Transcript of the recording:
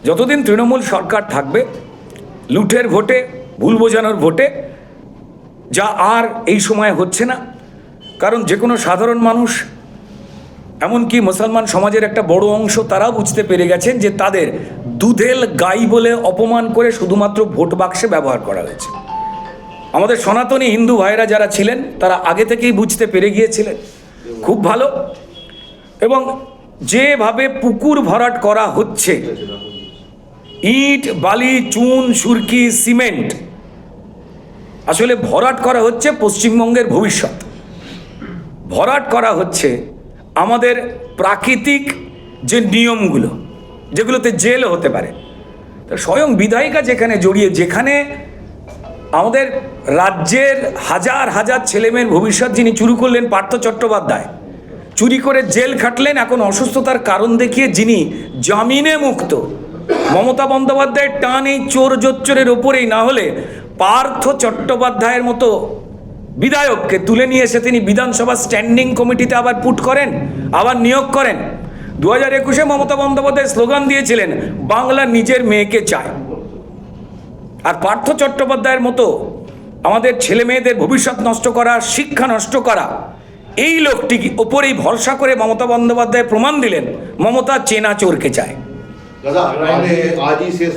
যতদিন তৃণমূল সরকার থাকবে লুটের ভোটে, ভুল বোঝানোর ভোটে, যা আর এই সময় হচ্ছে না। কারণ যে কোনো সাধারণ মানুষ, এমনকি মুসলমান সমাজের একটা বড় অংশ, তারাও বুঝতে পেরে গেছেন যে তাদের দুধেল গাই বলে অপমান করে শুধুমাত্র ভোট বাক্সে ব্যবহার করা হয়েছে। আমাদের সনাতনী হিন্দু ভাইরা যারা ছিলেন তারা আগে থেকেই বুঝতে পেরে গিয়েছিলেন। খুব ভালো। এবং যেভাবে পুকুর ভরাট করা হচ্ছে, ইট, বালি, চুন, সুরকি, সিমেন্ট, আসলে ভরাট করা হচ্ছে পশ্চিমবঙ্গের ভবিষ্যৎ। ভরাট করা হচ্ছে আমাদের প্রাকৃতিক যে নিয়মগুলো, যেগুলোতে জেল হতে পারে। তো স্বয়ং বিধায়িকা যেখানে জড়িয়ে, যেখানে আমাদের রাজ্যের হাজার হাজার ছেলেমেয়ের ভবিষ্যৎ যিনি চুরি করলেন, পার্থ চট্টোপাধ্যায়, চুরি করে জেল খাটলেন, এখন অসুস্থতার কারণ দেখিয়ে যিনি জামিনে মুক্ত। মমতা বন্দ্যোপাধ্যায়ের টান এই চোর জোচ্চোরের ওপরেই, না হলে পার্থ চট্টোপাধ্যায়ের মতো বিধায়ককে তুলে নিয়ে এসে তিনি বিধানসভা স্ট্যান্ডিং কমিটিতে আবার পুট করেন, আবার নিয়োগ করেন। 2021-এ মমতা বন্দ্যোপাধ্যায় স্লোগান দিয়েছিলেন, বাংলা নিজের মেয়েকে চায়। আর পার্থ চট্টোপাধ্যায়ের মতো আমাদের ছেলে মেয়েদের ভবিষ্যৎ নষ্ট করা, শিক্ষা নষ্ট করা, এই লোকটি ওপরেই ভরসা করে মমতা বন্দ্যোপাধ্যায় প্রমাণ দিলেন মমতা চেনা চোরকে চায়। দাদা, আজই শেষ